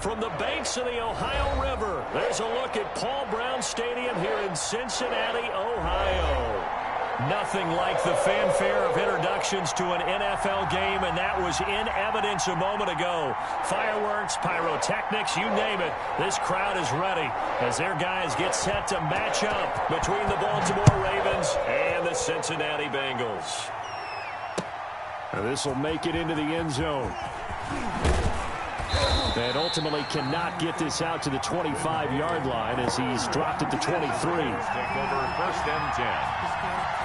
From the banks of the Ohio River, there's a look at Paul Brown Stadium here in Cincinnati, Ohio. Nothing like the fanfare of introductions to an NFL game, and that was in evidence a moment ago. Fireworks, pyrotechnics, you name it. This crowd is ready as their guys get set to match up between the Baltimore Ravens and the Cincinnati Bengals. This will make it into the end zone. And ultimately cannot get this out to the 25-yard line as he's dropped at the 23. Take over 1st and 10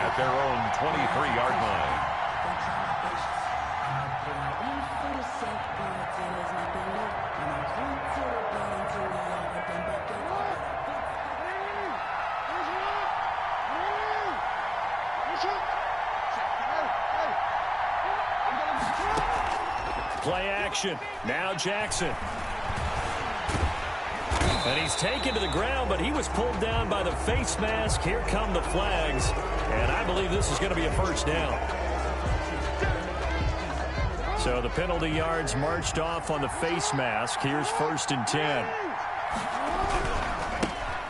at their own 23-yard line. Play action. Now Jackson. And he's taken to the ground, but he was pulled down by the face mask. Here come the flags. And I believe this is going to be a first down. So the penalty yards marched off on the face mask. Here's 1st and 10.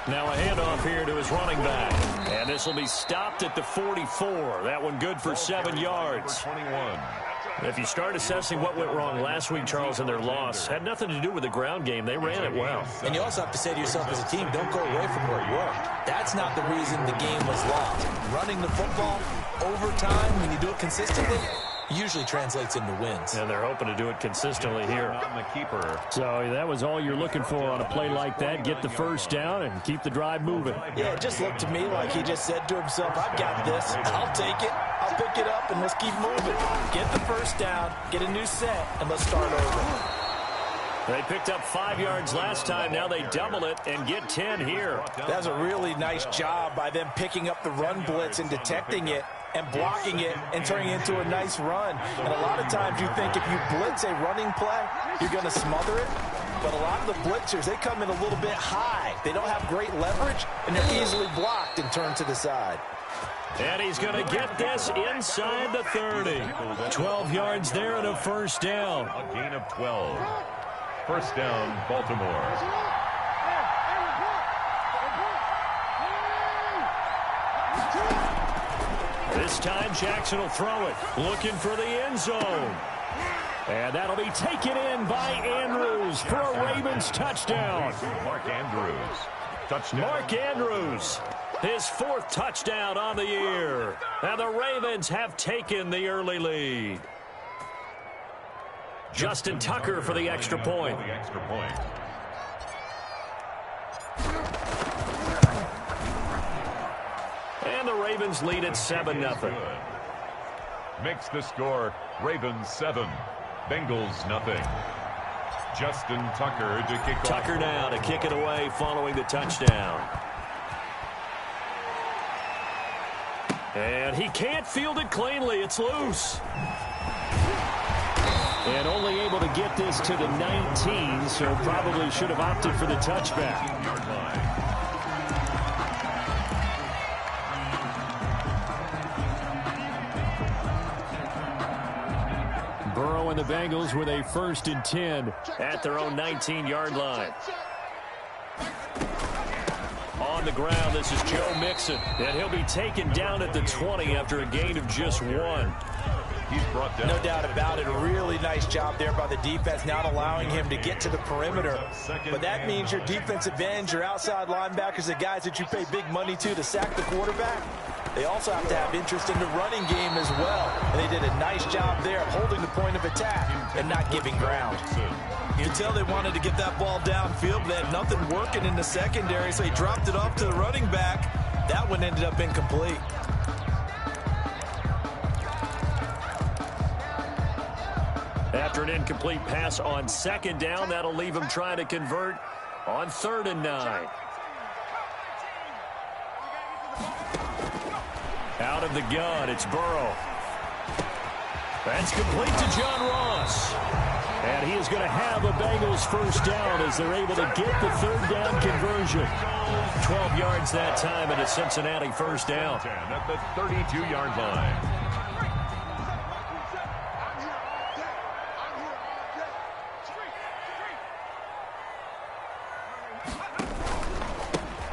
Now a handoff here to his running back. And this will be stopped at the 44. That one good for 7 yards. 21. If you start assessing what went wrong last week, Charles, in their loss, had nothing to do with the ground game. They ran it well. And you also have to say to yourself as a team, don't go away from where you are. That's not the reason the game was lost. Running the football overtime, when you do it consistently, usually translates into wins. And they're hoping to do it consistently here. On the keeper. So that was all you're looking for on a play like that. Get the first down and keep the drive moving. Yeah, it just looked to me like he just said to himself, I've got this. I'll take it. I'll pick it up, and let's keep moving. Get the first down, get a new set, and let's start over. They picked up 5 yards last time. Now they double it and get 10 here. That's a really nice job by them picking up the run blitz and detecting it and blocking it and turning it into a nice run. And a lot of times you think if you blitz a running play, you're going to smother it. But a lot of the blitzers, they come in a little bit high. They don't have great leverage, and they're easily blocked and turned to the side. And he's going to get this inside the 30. 12 yards there and a first down. A gain of 12. First down, Baltimore. This time Jackson will throw it. Looking for the end zone. And that'll be taken in by Andrews for a Ravens touchdown. Mark Andrews. Touchdown. Mark Andrews. His 4th touchdown on the year. And the Ravens have taken the early lead. Justin Tucker for the extra point. And the Ravens lead at 7-0. Makes the score Ravens 7, Bengals nothing. Justin Tucker to kick off. Tucker now to kick it away following the touchdown. And he can't field it cleanly. It's loose. And only able to get this to the 19, so probably should have opted for the touchback. Burrow and the Bengals with a 1st and 10 at their own 19-yard line. On the ground, this is Joe Mixon, and he'll be taken down at the 20 after a gain of just 1. He's brought down. No doubt about it. A really nice job there by the defense, not allowing him to get to the perimeter. But that means your defensive ends, your outside linebackers, the guys that you pay big money to sack the quarterback, they also have to have interest in the running game as well. And they did a nice job there of holding the point of attack and not giving ground. You can tell they wanted to get that ball downfield, but they had nothing working in the secondary, so he dropped it off to the running back. That one ended up incomplete. After an incomplete pass on 2nd down, that'll leave him trying to convert on 3rd and 9. Out of the gun, it's Burrow. That's complete to John Ross. And he is going to have a Bengals first down as they're able to get the 3rd down conversion. 12 yards that time and a Cincinnati first down. At the 32-yard line.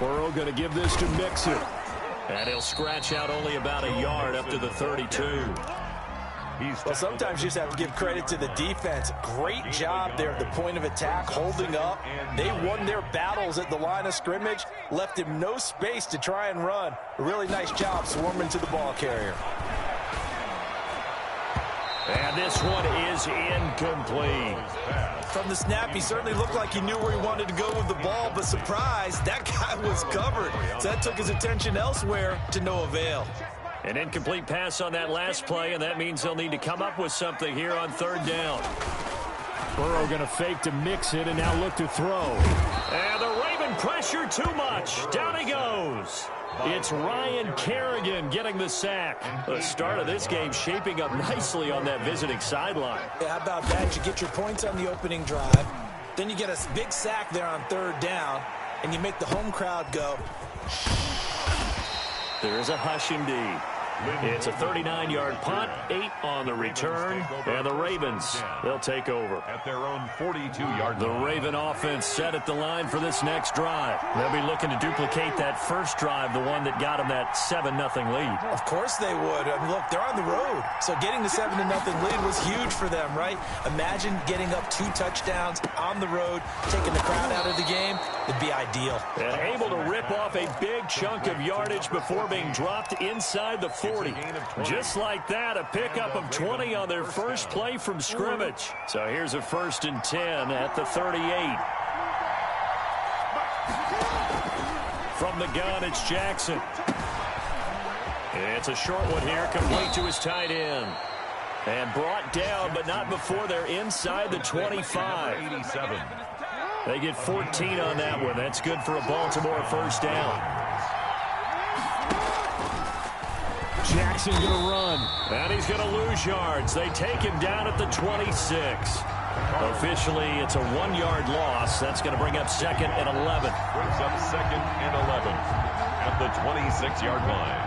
Burrow going to give this to Mixon. And he'll scratch out only about a yard up to the 32. Well, sometimes you just have to give credit to the defense. Great job there at the point of attack, holding up. They won their battles at the line of scrimmage, left him no space to try and run. A really nice job swarming to the ball carrier. And this one is incomplete. From the snap, he certainly looked like he knew where he wanted to go with the ball, but surprise, that guy was covered. So that took his attention elsewhere to no avail. An incomplete pass on that last play, and that means they'll need to come up with something here on third down. Burrow going to fake to mix it and now look to throw. And the Raven pressure too much. Down he goes. It's Ryan Kerrigan getting the sack. The start of this game shaping up nicely on that visiting sideline. Yeah, how about that? You get your points on the opening drive. Then you get a big sack there on third down, and you make the home crowd go. There's a hush indeed. It's a 39-yard punt, 8 on the return, and the Ravens, they'll take over. At their own 42-yard line. The Raven offense set at the line for this next drive. They'll be looking to duplicate that first drive, the one that got them that 7-0 lead. Of course they would. I mean, look, they're on the road, so getting the 7-0 lead was huge for them, right? Imagine getting up 2 touchdowns on the road, taking the crowd out of the game. It'd be ideal. And able to rip off a big chunk of yardage before being dropped inside the 40. Just like that, a pickup of 20 on their first play from scrimmage. So here's a 1st and 10 at the 38. From the gun, it's Jackson. It's a short one here, complete to his tight end. And brought down, but not before they're inside the 25. 87. They get 14 on that one. That's good for a Baltimore first down. Jackson going to run, and he's going to lose yards. They take him down at the 26. Officially, it's a 1-yard loss. That's going to bring up 2nd and 11. Brings up 2nd and 11 at the 26-yard line.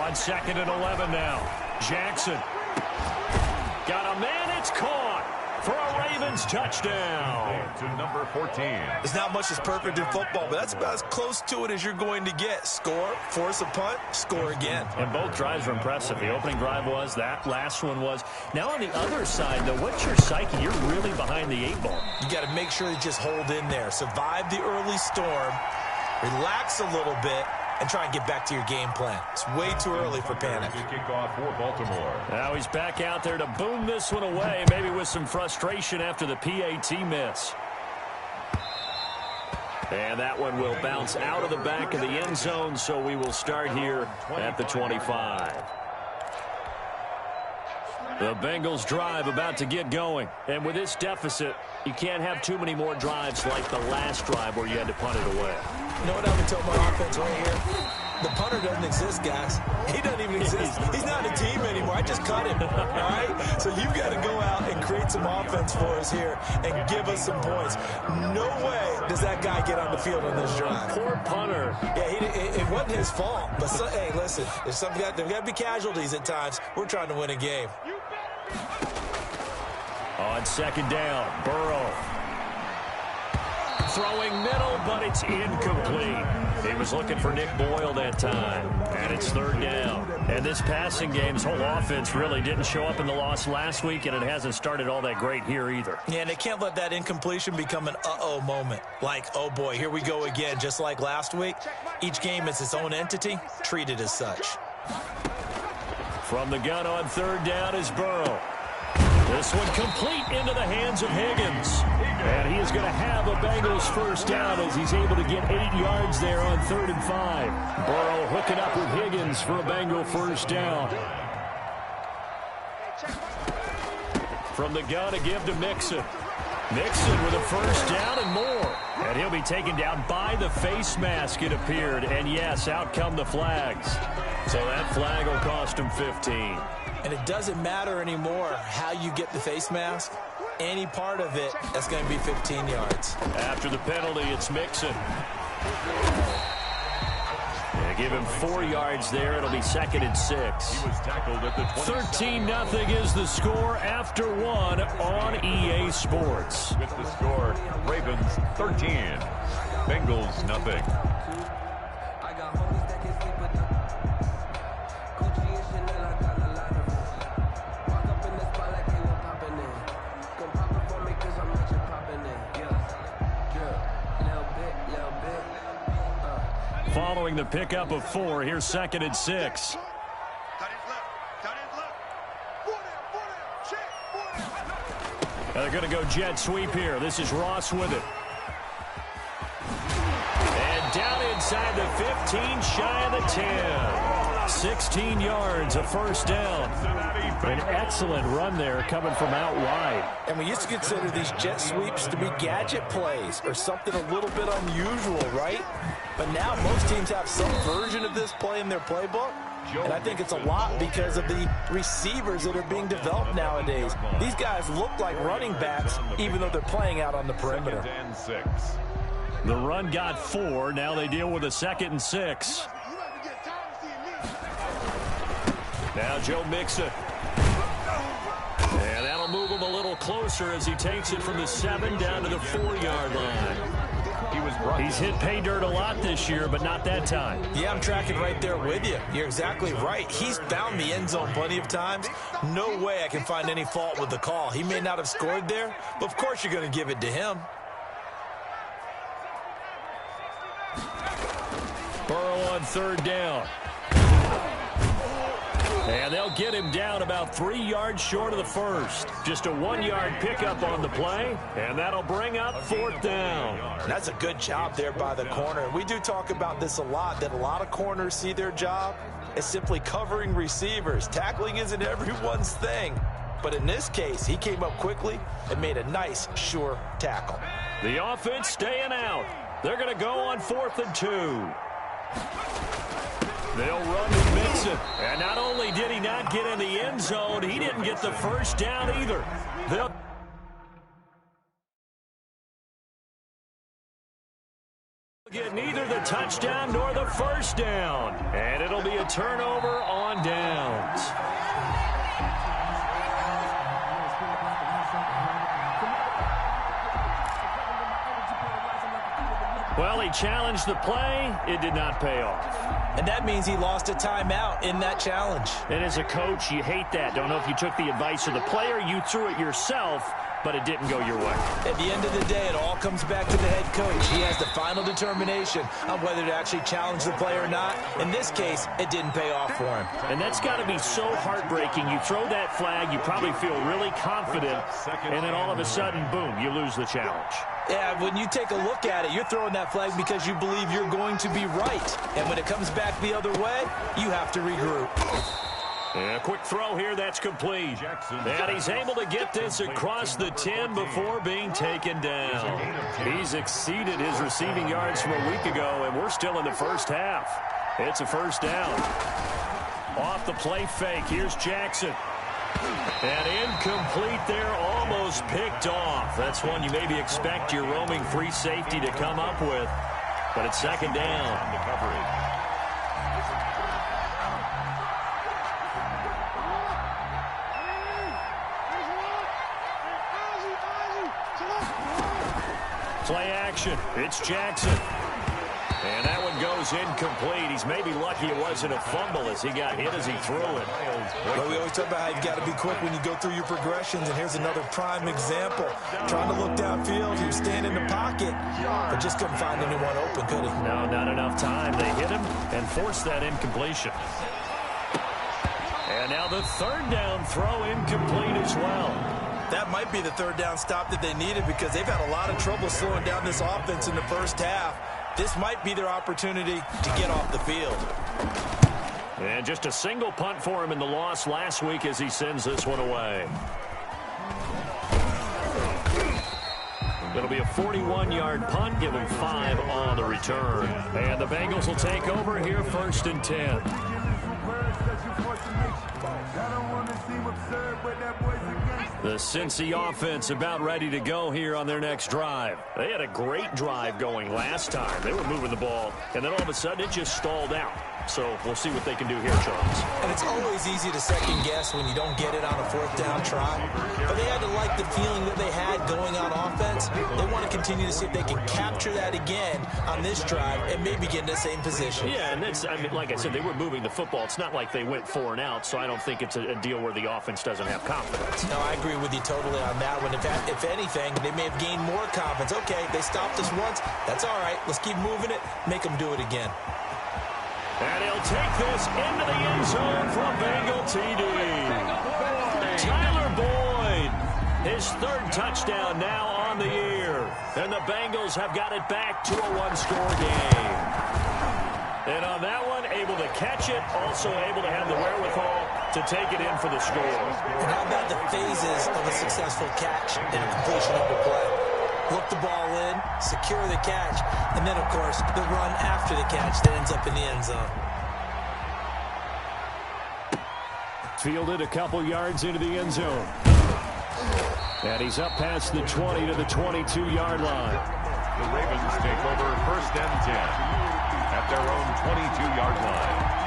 On 2nd and 11 now. Jackson. Got a man, it's caught for a Ravens touchdown. To number 14. There's not much that's perfect in football, but that's about as close to it as you're going to get. Score, force a punt, score again. And both drives were impressive. The opening drive was, that last one was. Now on the other side, though, what's your psyche? You're really behind the 8 ball. You got to make sure you just hold in there. Survive the early storm, relax a little bit, and try and get back to your game plan. It's way too early for panic. Kickoff for Baltimore. Now he's back out there to boom this one away, maybe with some frustration after the PAT miss. And that one will bounce out of the back of the end zone, so we will start here at the 25. The Bengals drive about to get going. And with this deficit, you can't have too many more drives like the last drive where you had to punt it away. You know what I would tell my offense right here? The punter doesn't exist, guys. He doesn't even exist. He's not a team anymore. I just cut him, all right? So you've got to go out and create some offense for us here and give us some points. No way does that guy get on the field on this drive. Poor punter. Yeah, it wasn't his fault. But, hey, listen, there's got to be casualties at times. We're trying to win a game. On 2nd down, Burrow. Throwing middle, but it's incomplete. He was looking for Nick Boyle that time. And it's 3rd down. And this passing game's whole offense really didn't show up in the loss last week, and it hasn't started all that great here either. Yeah, and they can't let that incompletion become an uh-oh moment. Like, oh boy, here we go again, just like last week. Each game is its own entity, treated as such. From the gun on 3rd down is Burrow. This one complete into the hands of Higgins. And he is going to have a Bengals first down as he's able to get 8 yards there on 3rd and 5. Burrow hooking up with Higgins for a Bengal first down. From the gun, a give to Mixon. Mixon with a first down and more. And he'll be taken down by the face mask, it appeared. And yes, out come the flags. So that flag will cost him 15. And it doesn't matter anymore how you get the face mask. Any part of it, that's going to be 15 yards. After the penalty, it's Mixon. And Give him 4 yards there. It'll be 2nd and 6. He was tackled at the 13-0 is the score after 1 on EA Sports. With the score, Ravens 13, Bengals nothing. Following the pickup of 4, here's 2nd and 6. They're going to go jet sweep here. This is Ross with it. And down inside the 15, shy of the 10. 16 yards, a first down. An excellent run there coming from out wide. And we used to consider these jet sweeps to be gadget plays or something a little bit unusual, right? But now most teams have some version of this play in their playbook. And I think it's a lot because of the receivers that are being developed nowadays. These guys look like running backs, even though they're playing out on the perimeter. The run got 4. Now they deal with a 2nd and 6. Now Joe Mixon. And that'll move him a little closer as he takes it from the 7 down to the 4-yard line. He's hit pay dirt a lot this year, but not that time. Yeah, I'm tracking right there with you. You're exactly right. He's found the end zone plenty of times. No way I can find any fault with the call. He may not have scored there, but of course you're going to give it to him. Burrow on 3rd down. And they'll get him down about 3 yards short of the first. Just a 1-yard pickup on the play, and that'll bring up 4th down. That's a good job there by the corner. We do talk about this a lot, that a lot of corners see their job as simply covering receivers. Tackling isn't everyone's thing. But in this case, he came up quickly and made a nice, sure tackle. The offense staying out. They're going to go on 4th and 2. They'll run with Mixon. And not only did he not get in the end zone, he didn't get the first down either. They'll get neither the touchdown nor the first down. And it'll be a turnover on downs. Well, he challenged the play. It did not pay off. And that means he lost a timeout in that challenge. And as a coach, you hate that. Don't know if you took the advice of the player, you threw it yourself, but it didn't go your way. At the end of the day, it all comes back to the head coach. He has the final determination on whether to actually challenge the play or not. In this case, it didn't pay off for him. And that's got to be so heartbreaking. You throw that flag, you probably feel really confident, and then all of a sudden, boom, you lose the challenge. Yeah, when you take a look at it, you're throwing that flag because you believe you're going to be right. And when it comes back the other way, you have to regroup. And a quick throw here, that's complete. And he's able to get this across the 10 before being taken down. He's exceeded his receiving yards from a week ago, and we're still in the first half. It's a first down. Off the play fake, here's Jackson. And incomplete there, almost picked off. That's one you maybe expect your roaming free safety to come up with. But it's 2nd down. Play action. It's Jackson. And that one goes incomplete. He's maybe lucky it wasn't a fumble as he got hit as he threw it. Well, we always talk about how you've got to be quick when you go through your progressions, and here's another prime example. Trying to look downfield, he was staying in the pocket, but just couldn't find anyone open, could he? No, not enough time. They hit him and forced that incompletion. And now the 3rd down throw incomplete as well. That might be the 3rd down stop that they needed because they've had a lot of trouble slowing down this offense in the first half. This might be their opportunity to get off the field. And just a single punt for him in the loss last week as he sends this one away. It'll be a 41-yard punt, give him 5 on the return. And the Bengals will take over here 1st and 10. The Cincy offense about ready to go here on their next drive. They had a great drive going last time. They were moving the ball, and then all of a sudden it just stalled out. So we'll see what they can do here, Charles. And it's always easy to second guess when you don't get it on a fourth down try. But they had to like the feeling that they had going on offense. They want to continue to see if they can capture that again on this drive and maybe get in the same position. Yeah, and that's, I mean, like I said, they were moving the football. It's not like they went 4 and out, so I don't think it's a deal where the offense doesn't have confidence. No, I agree with you totally on that one. If anything, they may have gained more confidence. Okay, they stopped us once. That's all right. Let's keep moving it. Make them do it again. And he'll take this into the end zone for a Bengal TD. Tyler Boyd, his 3rd touchdown now on the year. And the Bengals have got it back to a 1-score game. And on that one, able to catch it, also able to have the wherewithal to take it in for the score. And how about the phases of a successful catch and a completion of the play? Look the ball in, secure the catch, and then, of course, the run after the catch that ends up in the end zone. Fielded a couple yards into the end zone. And he's up past the 20 to the 22-yard line. The Ravens take over 1st and 10 at their own 22-yard line.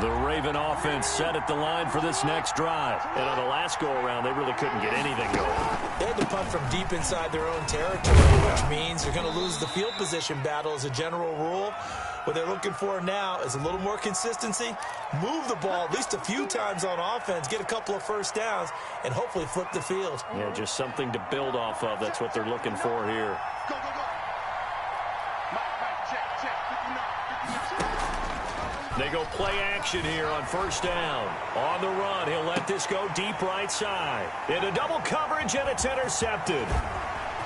The Raven offense set at the line for this next drive. And on the last go-around, they really couldn't get anything going. They had to punt from deep inside their own territory, which means they're going to lose the field position battle as a general rule. What they're looking for now is a little more consistency, move the ball at least a few times on offense, get a couple of first downs, and hopefully flip the field. Yeah, just something to build off of. That's what they're looking for here. They go play action here on 1st down. On the run, he'll let this go deep right side. Into double coverage, and it's intercepted.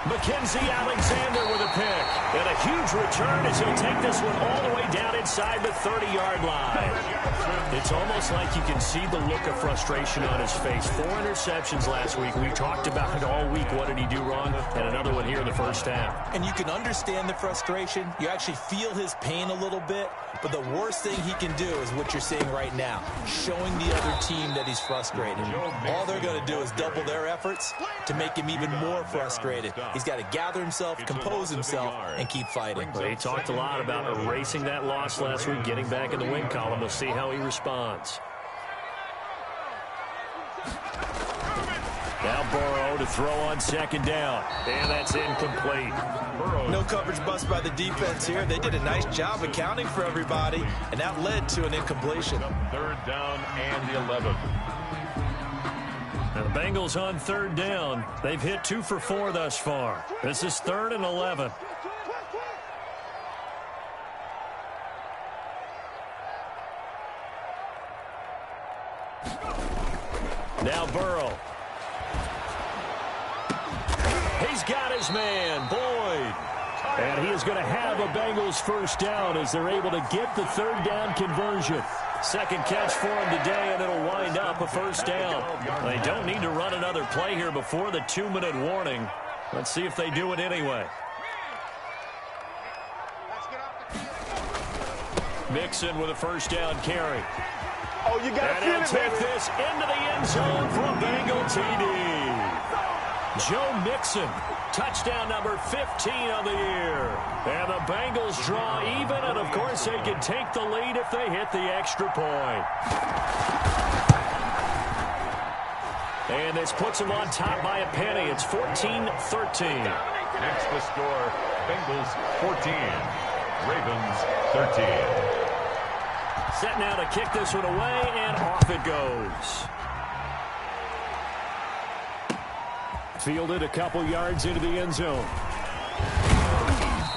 Mackenzie Alexander with a pick. And a huge return as he'll take this one all the way down inside the 30-yard line. It's almost like you can see the look of frustration on his face. 4 interceptions last week. We talked about it all week. What did he do wrong? And another one here in the 1st half. And you can understand the frustration. You actually feel his pain a little bit. But the worst thing he can do is what you're seeing right now, showing the other team that he's frustrated. All they're going to do is double their efforts to make him even more frustrated. He's got to gather himself, compose himself, and keep fighting. Well, he talked a lot about erasing that loss last week, getting back in the win column. We'll see how he responds. Now Burrow to throw on 2nd down. And that's incomplete. No coverage bust by the defense here. They did a nice job accounting for everybody, and that led to an incompletion. 3rd down and 11. Now the Bengals on 3rd down. They've hit 2 for 4 thus far. This is 3rd and 11. Now Burrow. He's got his man, Boyd. And he is going to have a Bengals 1st down as they're able to get the 3rd down conversion. 2nd catch for him today, and it'll wind up a 1st down. They don't need to run another play here before the 2-minute warning. Let's see if they do it anyway. Mixon with a 1st down carry. Oh, you got to and he'll take this into the end zone for a Bengal TD. Joe Mixon, touchdown number 15 of the year. And the Bengals draw even, and of course they can take the lead if they hit the extra point. And this puts them on top by a penny. It's 14-13. Next the score, Bengals 14, Ravens 13. Set now to kick this one away, and off it goes. Fielded a couple yards into the end zone.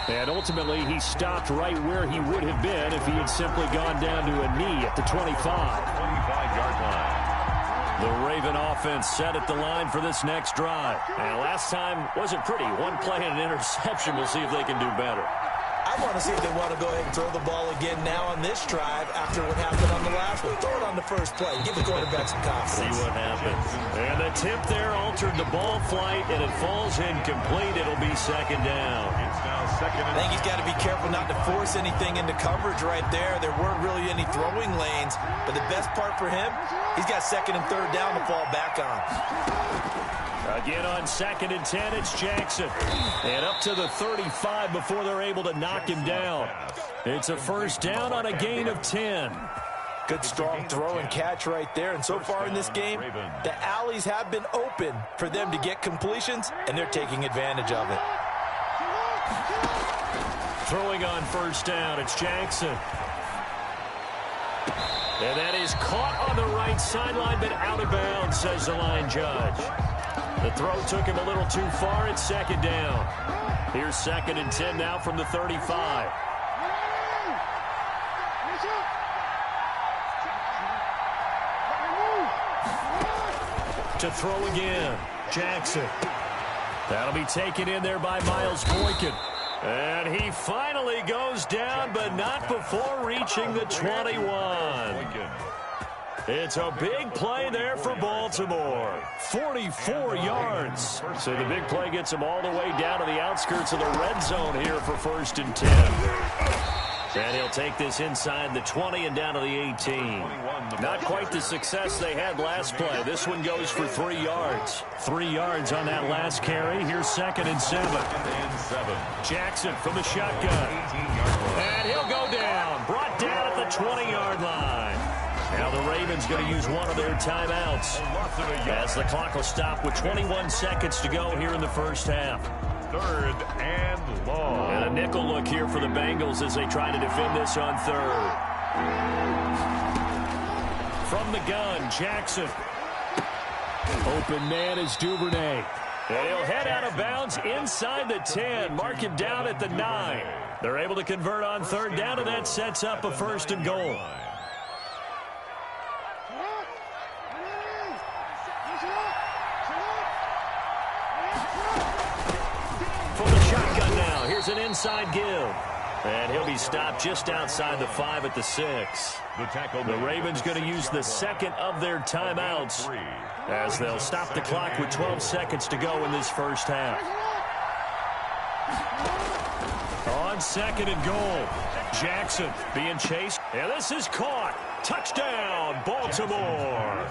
And ultimately, he stopped right where he would have been if he had simply gone down to a knee at the 25. 25-yard line. The Raven offense set at the line for this next drive. And last time wasn't pretty. One play and an interception. We'll see if they can do better. I want to see if they want to go ahead and throw the ball again now on this drive after what happened on the last one. Throw it on the first play. Give the quarterback some confidence. See what happens. And the tip there altered the ball flight, and it falls incomplete. It'll be second down. It's now second and I think he's got to be careful not to force anything into coverage right there. There weren't really any throwing lanes, but the best part for him, he's got second and third down to fall back on. Again on second and 10, it's Jackson. And up to the 35 before they're able to knock him down. It's a first down on a gain of 10. Good strong throw and catch right there. And so far in this game, the alleys have been open for them to get completions, and they're taking advantage of it. Throwing on first down, it's Jackson. And that is caught on the right sideline, but out of bounds, says the line judge. The throw took him a little too far. It's second down. Here's second and 10 now from the 35. To throw again, Jackson. That'll be taken in there by Miles Boykin. And he finally goes down, but not before reaching the 21. It's a big play there for Baltimore. 44 yards. So the big play gets him all the way down to the outskirts of the red zone here for first and 10. And he'll take this inside the 20 and down to the 18. Not quite the success they had last play. This one goes for 3 yards. 3 yards on that last carry. Here's second and 7. Jackson from the shotgun. And he'll go down. Brought down at the 20-yard line. Now the Ravens going to use one of their timeouts as the clock will stop with 21 seconds to go here in the first half. third and long. And a nickel look here for the Bengals as they try to defend this on third. From the gun, Jackson. Open man is Duvernay. And he'll head out of bounds inside the 10. Mark him down at the 9. They're able to convert on third down, and that sets up a first and goal. From the shotgun now, here's an inside give. And he'll be stopped just outside the 5 at the 6. The Ravens going to use the second of their timeouts as they'll stop the clock with 12 seconds to go in this first half. On second and goal, Jackson being chased. And this is caught. Touchdown, Baltimore.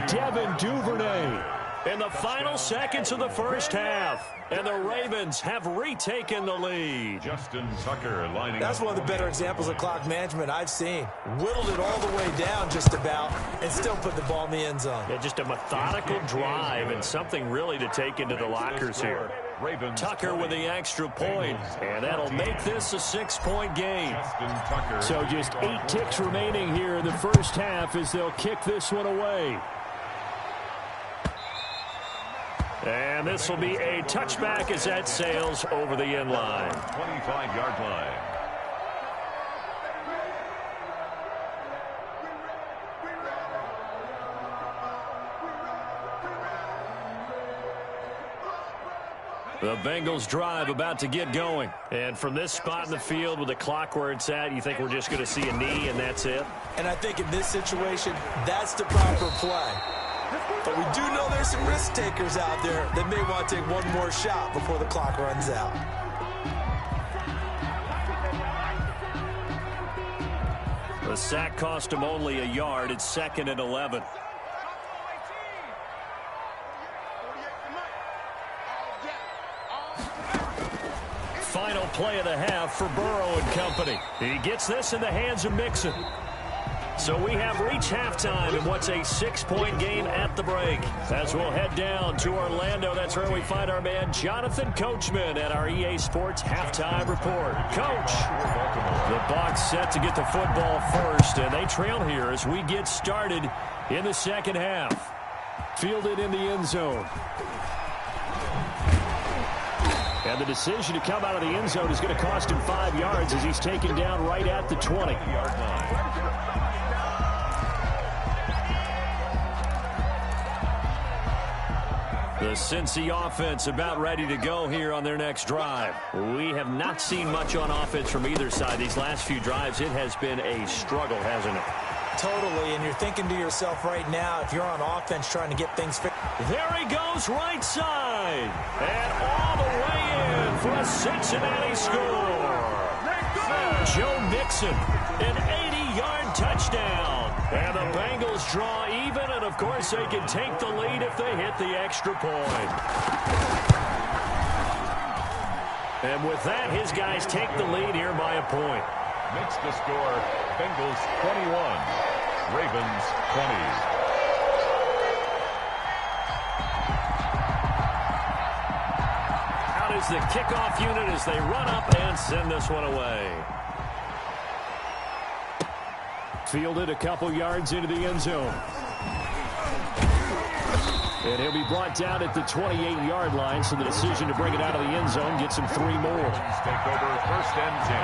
Devin Duvernay in the final seconds of the first half. And the Ravens have retaken the lead. Justin Tucker lining That's up. one of the better examples of clock management I've seen. Whittled it all the way down just about and still put the ball in the end zone. Yeah, just a methodical drive and something really to take into the lockers here. Tucker with the extra point, and that'll make this a 6-point game. Justin Tucker. So just 8 ticks remaining here in the first half as they'll kick this one away. And this will be a touchback as that sails over the end line. 25-yard line. The Bengals drive about to get going. And from this spot in the field with the clock where it's at, you think we're just going to see a knee and that's it? And I think in this situation, that's the proper play. But we do know there's some risk takers out there that may want to take one more shot before the clock runs out. The sack cost him only a yard. It's second and 11. Final play of the half for Burrow and company. He gets this in the hands of Mixon. So we have reached halftime in what's a 6-point game at the break. As we'll head down to Orlando, that's where we find our man Jonathan Coachman at our EA Sports Halftime Report. Coach, the Bucs set to get the football first, and they trail here as we get started in the second half. Fielded in the end zone. And the decision to come out of the end zone is going to cost him 5 yards as he's taken down right at the 20-yard line. The Cincy offense about ready to go here on their next drive. We have not seen much on offense from either side. These last few drives, it has been a struggle, hasn't it? Totally, and you're thinking to yourself right now, if you're on offense trying to get things fixed. There he goes right side. And all the way in for a Cincinnati score. Joe Mixon, an 80-yard touchdown. And the Bengals draw even, and of course they can take the lead if they hit the extra point. And with that, his guys take the lead here by a point. Makes the score Bengals 21, Ravens 20. Out is the kickoff unit as they run up and send this one away. Fielded a couple yards into the end zone. And he'll be brought down at the 28-yard line, so the decision to bring it out of the end zone gets him 3 more. Take over first and 10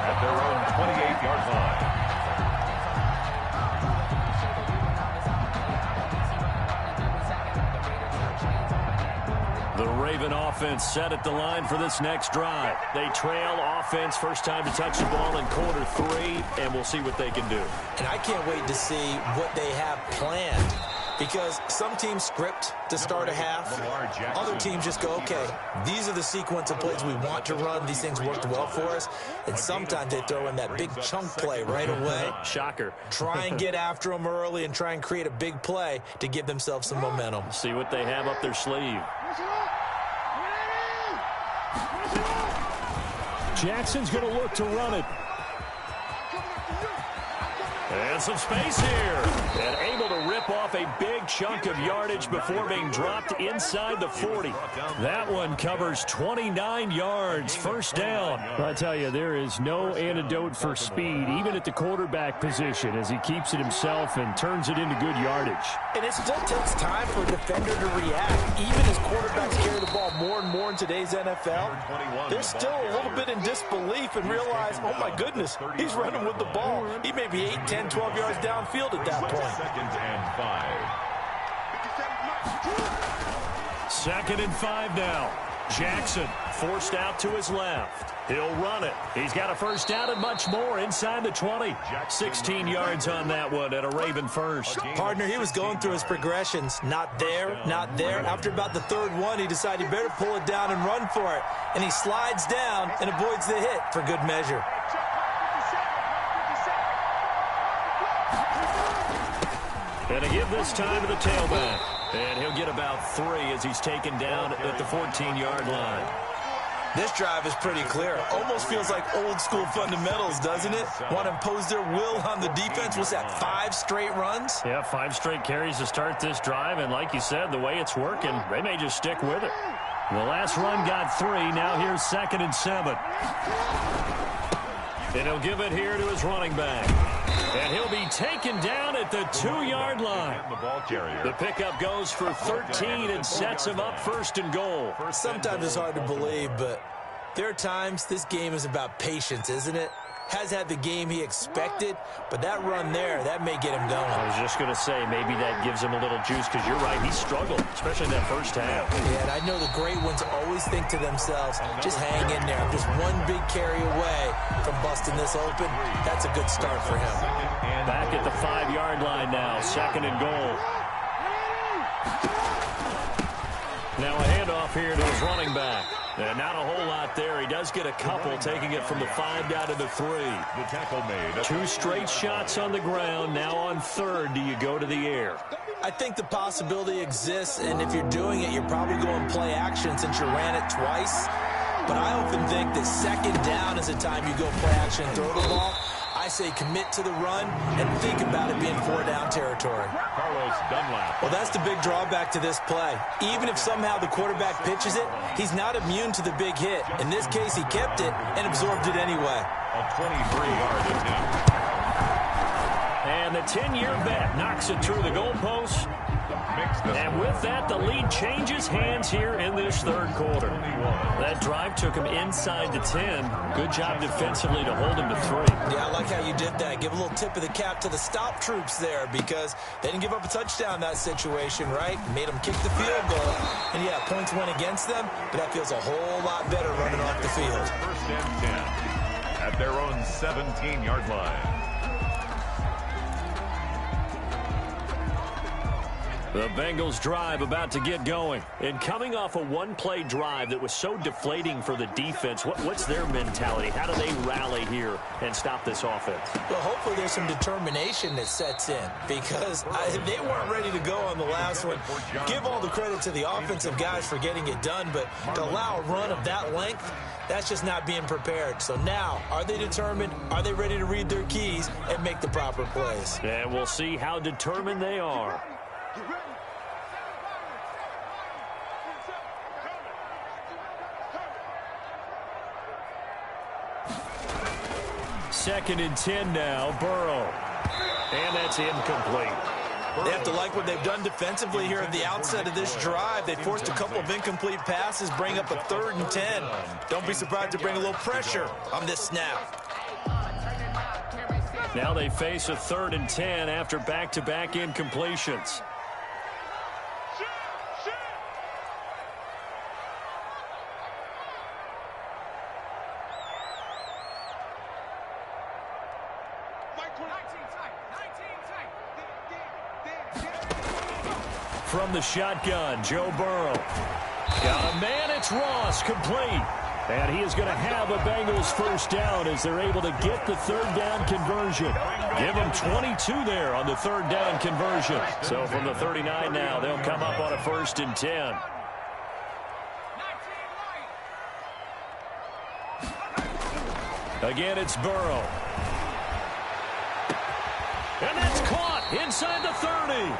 at their own 28-yard line. The Raven offense set at the line for this next drive. They trail offense, first time to touch the ball in quarter 3, and we'll see what they can do. And I can't wait to see what they have planned, because some teams script to start a half. Other teams just go, okay, these are the sequence of plays we want to run. These things worked well for us. And sometimes they throw in that big chunk play right away. Shocker. Try and get after them early and try and create a big play to give themselves some momentum. See what they have up their sleeve. Jackson's going to look to run it. And some space here. And able to rip off a big chunk of yardage before being dropped inside the 40. That one covers 29 yards. First down. I tell you, there is no antidote for speed, even at the quarterback position, as he keeps it himself and turns it into good yardage. And it still takes time for a defender to react. Even as quarterbacks carry the ball more and more in today's NFL, they're still a little bit in disbelief and realize, oh my goodness, he's running with the ball. He may be 8, 10, 12 yards downfield at that point. Second and 5. 2nd and 5 now. Jackson forced out to his left. He'll run it. He's got a first down and much more inside the 20. 16 yards on that one and a Raven first. Partner, he was going through his progressions. Not there, not there. After about the 3rd one, he decided he better pull it down and run for it. And he slides down and avoids the hit for good measure. And to give this time to the tailback. And he'll get about 3 as he's taken down at the 14-yard line. This drive is pretty clear. Almost feels like old school fundamentals, doesn't it? Want to impose their will on the defense. Was that 5 straight runs? Yeah, 5 straight carries to start this drive. And like you said, the way it's working, they may just stick with it. The last run got 3. Now here's 2nd and 7. And he'll give it here to his running back. And he'll be taken down at the 2-yard line. The pickup goes for 13 and sets him up 1st and goal. Sometimes it's hard to believe, but there are times this game is about patience, isn't it? Has had the game he expected, but that run there, that may get him going. I was just going to say, maybe that gives him a little juice, because you're right, he struggled, especially in that first half. Yeah, and I know the great ones always think to themselves, just hang in there. I'm just one big carry away from busting this open. That's a good start for him. Back at the 5-yard line now, 2nd and goal. Now a handoff here to his running back. And not a whole lot there. He does get a couple, taking it from the 5 down to the 3. The tackle made. 2 straight shots on the ground. Now on 3rd, do you go to the air? I think the possibility exists, and if you're doing it, you're probably going play action since you ran it twice. But I often think that 2nd down is the time you go play action and throw the ball. I say commit to the run and think about it being 4-down territory. Carlos Dunlap. Well, that's the big drawback to this play. Even if somehow the quarterback pitches it, he's not immune to the big hit. In this case, he kept it and absorbed it anyway. A 23-yard attempt. And the 10-year bet knocks it through the goalpost. And with that, the lead changes hands here in this third quarter. That drive took him inside the 10. Good job defensively to hold him to 3. Yeah, I like how you did that. Give a little tip of the cap to the stop troops there because they didn't give up a touchdown in that situation, right? Made them kick the field goal. And, yeah, points went against them, but that feels a whole lot better running off the field. First and 10 at their own 17-yard line. The Bengals drive about to get going. And coming off a one-play drive that was so deflating for the defense, what's their mentality? How do they rally here and stop this offense? Well, hopefully there's some determination that sets in because they weren't ready to go on the last one. Give all the credit to the offensive guys for getting it done, but to allow a run of that length, that's just not being prepared. So now, are they determined? Are they ready to read their keys and make the proper plays? And we'll see how determined they are. Second and 10 now, Burrow. And that's incomplete. They have to like what they've done defensively here at the outset of this drive. They forced a couple of incomplete passes, bring up a 3rd and 10. Don't be surprised to bring a little pressure on this snap. Now they face a 3rd and 10 after back-to-back incompletions. From the shotgun, Joe Burrow. Got a man, it's Ross, complete. And he is going to have a Bengals first down as they're able to get the 3rd down conversion. Give them 22 there on the 3rd down conversion. So from the 39 now, they'll come up on a 1st and 10. Again, it's Burrow. And that's caught inside the 30.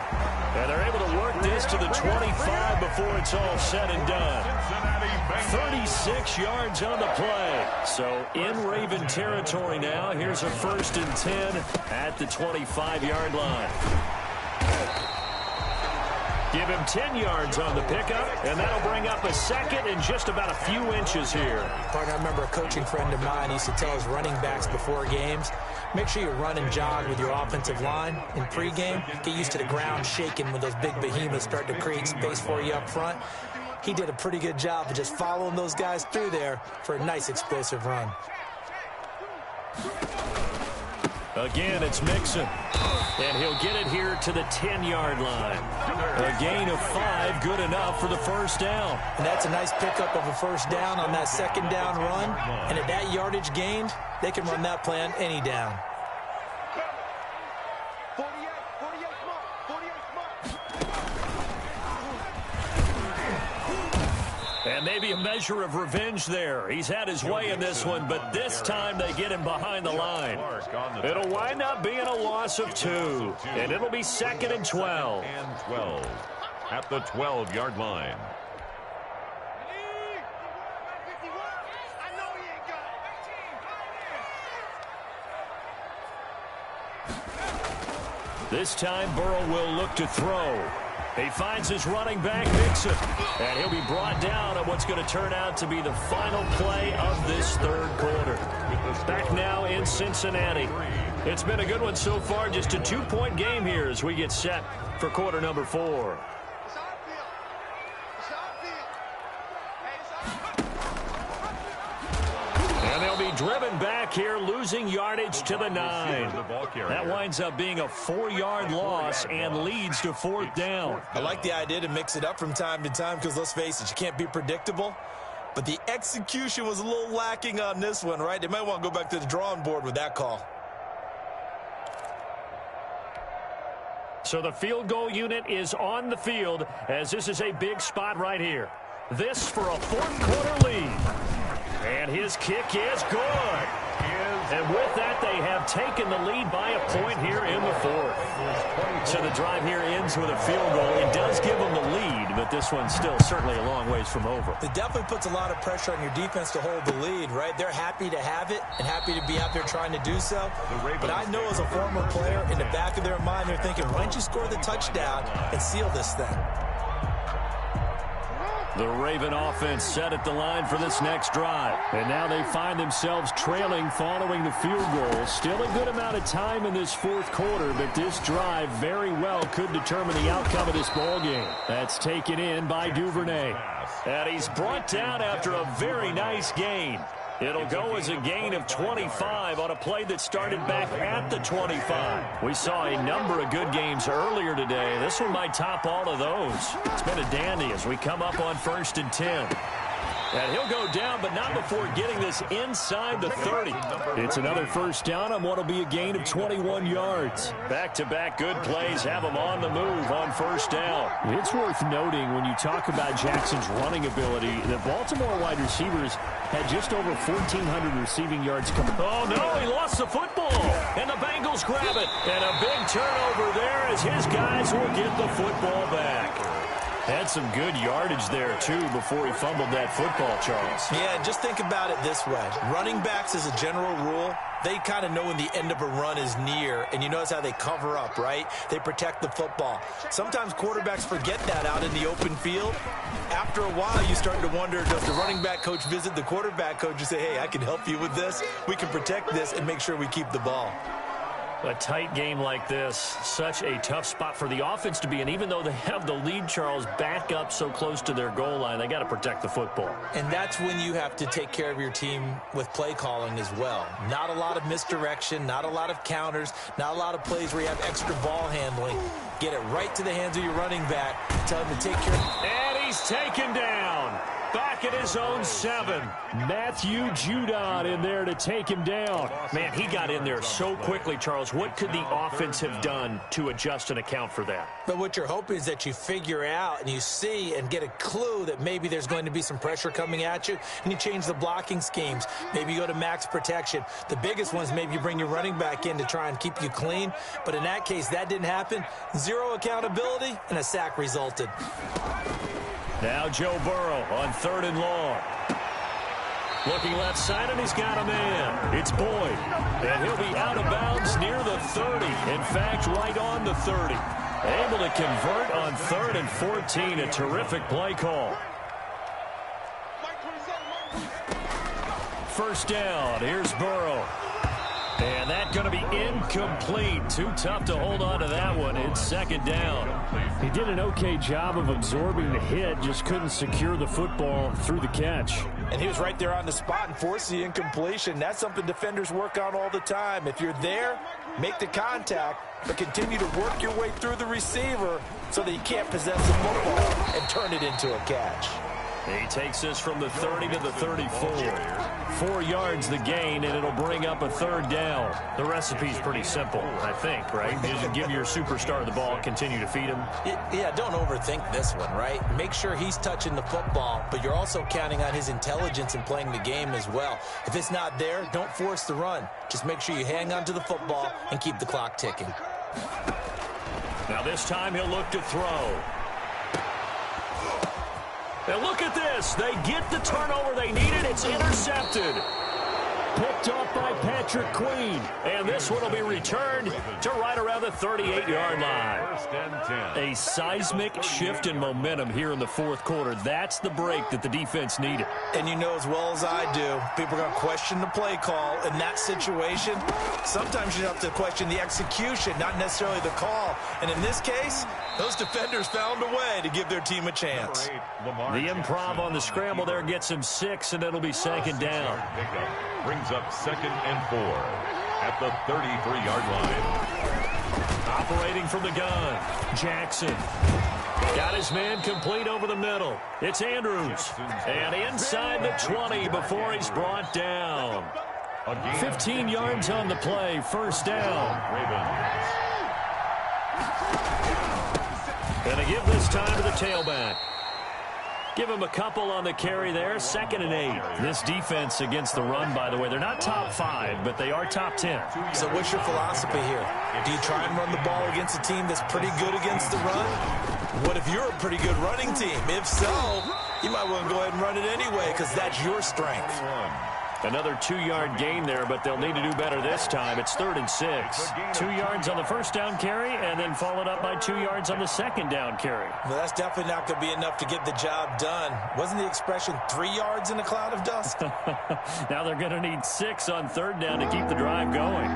And they're able to work this to the 25 before it's all said and done. 36 yards on the play. So in Raven territory now. Here's a 1st and 10 at the 25-yard line. Give him 10 yards on the pickup, and that'll bring up a 2nd and just about a few inches here. Partner, I remember a coaching friend of mine used to tell his running backs before games, make sure you run and jog with your offensive line in pregame. Get used to the ground shaking when those big behemoths start to create space for you up front. He did a pretty good job of just following those guys through there for a nice explosive run. Again, it's Mixon. And he'll get it here to the 10-yard line. A gain of 5, good enough for the first down. And that's a nice pickup of a first down on that 2nd down run. And at that yardage gained, they can run that play on any down. And maybe a measure of revenge there. He's had his way in this one, but this time they get him behind the line. It'll wind up being a loss of 2, and it'll be 2nd and 12. And 12 at the 12-yard line. This time Burrow will look to throw. He finds his running back, Mixon, and he'll be brought down on what's going to turn out to be the final play of this 3rd quarter. Back now in Cincinnati. It's been a good one so far, just a 2-point game here as we get set for quarter number 4. And they'll be driven back here, losing yardage to the 9. That winds up being a 4-yard loss and leads to 4th down. I like the idea to mix it up from time to time because, let's face it, you can't be predictable. But the execution was a little lacking on this one, right? They might want to go back to the drawing board with that call. So the field goal unit is on the field as this is a big spot right here. This for a 4th quarter lead. And his kick is good. And with that, they have taken the lead by a point here in the fourth. So the drive here ends with a field goal. It does give them the lead, but this one's still certainly a long ways from over. It definitely puts a lot of pressure on your defense to hold the lead, right? They're happy to have it and happy to be out there trying to do so. But I know as a former player, in the back of their mind, they're thinking, why don't you score the touchdown and seal this thing? The Raven offense set at the line for this next drive. And now they find themselves trailing following the field goal. Still a good amount of time in this fourth quarter, but this drive very well could determine the outcome of this ball game. That's taken in by Duvernay. And he's brought down after a very nice gain. It'll go as a gain of 25 on a play that started back at the 25. We saw a number of good games earlier today. This one might top all of those. It's been a dandy as we come up on 1st and 10. And he'll go down, but not before getting this inside the 30. It's another first down on what will be a gain of 21 yards. Back-to-back good plays have them on the move on 1st down. It's worth noting when you talk about Jackson's running ability, the Baltimore wide receivers had just over 1,400 receiving yards. Oh, no, he lost the football. And the Bengals grab it. And a big turnover there as his guys will get the football back. Had some good yardage there, too, before he fumbled that football, Charles. Yeah, just think about it this way. Running backs, as a general rule, they kind of know when the end of a run is near, and you notice how they cover up, right? They protect the football. Sometimes quarterbacks forget that out in the open field. After a while, you start to wonder, does the running back coach visit the quarterback coach and say, hey, I can help you with this. We can protect this and make sure we keep the ball. A tight game like this, such a tough spot for the offense to be in. Even though they have the lead, Charles, back up so close to their goal line, they got to protect the football. And that's when you have to take care of your team with play calling as well. Not a lot of misdirection, not a lot of counters, not a lot of plays where you have extra ball handling. Get it right to the hands of your running back. Tell him to take care of it. And he's taken down. Back at his own 7. Matthew Judon in there to take him down. Man, he got in there so quickly, Charles. What could the offense have done to adjust and account for that? But what you're hoping is that you figure out and you see and get a clue that maybe there's going to be some pressure coming at you, and you change the blocking schemes. Maybe you go to max protection. The biggest one is maybe you bring your running back in to try and keep you clean. But in that case, that didn't happen. Zero accountability, and a sack resulted. Now Joe Burrow on 3rd and long. Looking left side, and he's got a man. It's Boyd. And he'll be out of bounds near the 30. In fact, right on the 30. Able to convert on 3rd and 14. A terrific play call. First down. Here's Burrow. And that's going to be incomplete. Too tough to hold on to that one. It's 2nd down. He did an okay job of absorbing the hit, just couldn't secure the football through the catch. And he was right there on the spot and forced the incompletion. That's something defenders work on all the time. If you're there, make the contact, but continue to work your way through the receiver so that you can't possess the football and turn it into a catch. He takes this from the 30 to the 34. 4 yards the gain, and it'll bring up a 3rd down. The recipe's pretty simple, I think, right? You just give your superstar the ball, continue to feed him. Yeah, don't overthink this one, right? Make sure he's touching the football, but you're also counting on his intelligence in playing the game as well. If it's not there, don't force the run. Just make sure you hang on to the football and keep the clock ticking. Now this time he'll look to throw. And look at this. They get the turnover they needed. It's intercepted. Picked off by Patrick Queen. And this one will be returned to right around the 38-yard line. 1st and 10. A seismic shift in momentum here in the fourth quarter. That's the break that the defense needed. And you know as well as I do, people are going to question the play call in that situation. Sometimes you have to question the execution, not necessarily the call. And in this case, those defenders found a way to give their team a chance. The improv on the scramble there gets him 6, and it'll be 2nd down. Brings up 2nd and 4 at the 33-yard line. Operating from the gun, Jackson. Got his man complete over the middle. It's Andrews. And inside the 20 before he's brought down. 15 yards on the play, 1st down. Ravens. Gonna give this time to the tailback. Give him a couple on the carry there, 2nd and 8. This defense against the run, by the way, they're not top 5, but they are top 10. So what's your philosophy here? Do you try and run the ball against a team that's pretty good against the run? What if you're a pretty good running team? If so, you might want to go ahead and run it anyway because that's your strength. Another 2-yard gain there, but they'll need to do better this time. It's 3rd and 6. 2 yards on the first down carry, and then followed up by 2 yards on the second down carry. Well, that's definitely not going to be enough to get the job done. Wasn't the expression 3 yards in a cloud of dust? Now they're going to need 6 on 3rd down to keep the drive going.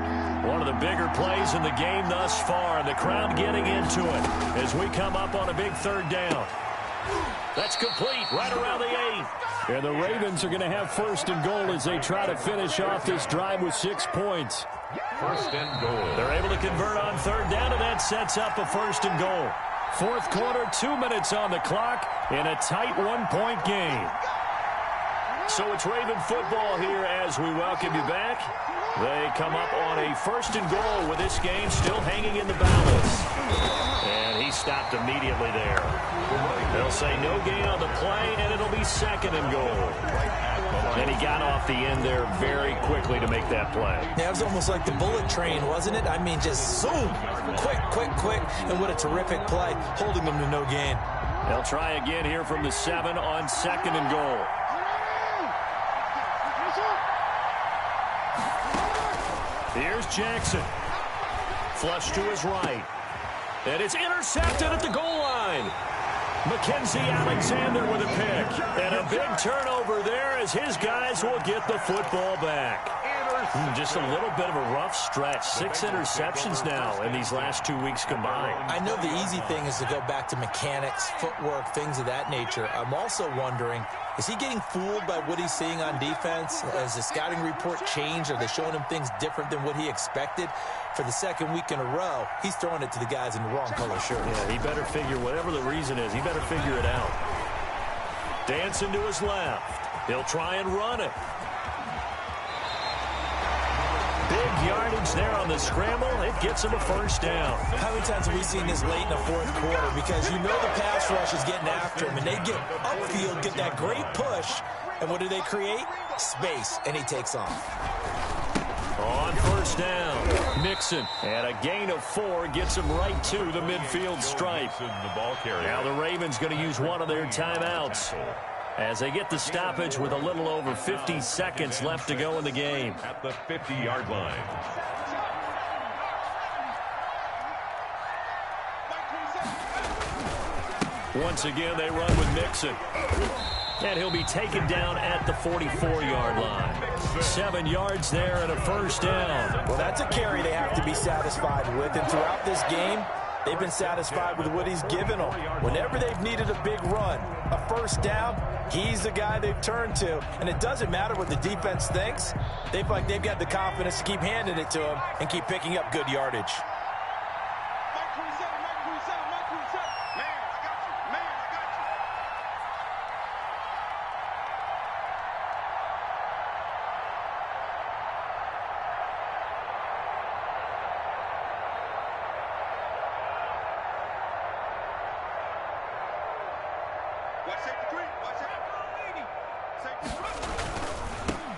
One of the bigger plays in the game thus far, and the crowd getting into it as we come up on a big 3rd down. That's complete right around the 8. And the Ravens are going to have 1st and goal as they try to finish off this drive with 6 points. 1st and goal. They're able to convert on 3rd down, and that sets up a 1st and goal. 4th quarter, 2 minutes on the clock in a tight 1-point game. So it's Raven football here as we welcome you back. They come up on a 1st and goal with this game still hanging in the balance. And he stopped immediately there. They'll say no gain on the play, and it'll be 2nd and goal. And he got off the end there very quickly to make that play. Yeah, it was almost like the bullet train, wasn't it? I mean, just zoom, quick, and what a terrific play, holding them to no gain. They'll try again here from the 7 on 2nd and goal. Here's Jackson. Flush to his right. And it's intercepted at the goal line. Mackenzie Alexander with a pick. And a big turnover there as his guys will get the football back. Just a little bit of a rough stretch. 6 interceptions now in these last 2 weeks combined. I know the easy thing is to go back to mechanics, footwork, things of that nature. I'm also wondering, is he getting fooled by what he's seeing on defense? Has the scouting report changed? Are they showing him things different than what he expected? For the 2nd week in a row, he's throwing it to the guys in the wrong color shirt. Yeah, he better figure, whatever the reason is, he better figure it out. Dancing to his left. He'll try and run it. Big yardage there on the scramble. It gets him a 1st down. How many times have we seen this late in the 4th quarter? Because you know the pass rush is getting after him, and they get upfield, get that great push, and what do they create? Space, and he takes off. On 1st down, Mixon, and a gain of 4 gets him right to the midfield stripe. Now the Ravens going to use one of their timeouts as they get the stoppage with a little over 50 seconds left to go in the game. At the 50-yard line. Once again, they run with Mixon. And he'll be taken down at the 44-yard line. 7 yards there and a 1st down. Well, that's a carry they have to be satisfied with. And throughout this game, they've been satisfied with what he's given them. Whenever they've needed a big run, a 1st down, he's the guy they've turned to. And it doesn't matter what the defense thinks. They feel like they've got the confidence to keep handing it to him and keep picking up good yardage.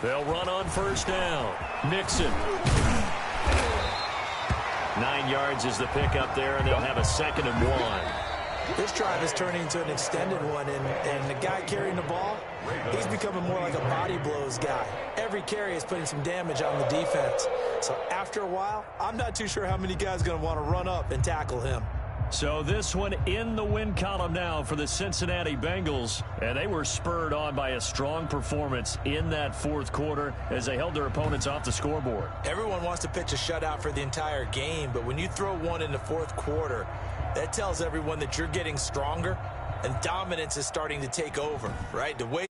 They'll run on 1st down. Mixon. 9 yards is the pickup there, and they'll have a 2nd and 1. This drive is turning into an extended one, and the guy carrying the ball, he's becoming more like a body blows guy. Every carry is putting some damage on the defense. So after a while, I'm not too sure how many guys are going to want to run up and tackle him. So this one in the win column now for the Cincinnati Bengals. And they were spurred on by a strong performance in that 4th quarter as they held their opponents off the scoreboard. Everyone wants to pitch a shutout for the entire game, but when you throw one in the 4th quarter, that tells everyone that you're getting stronger and dominance is starting to take over, right? The way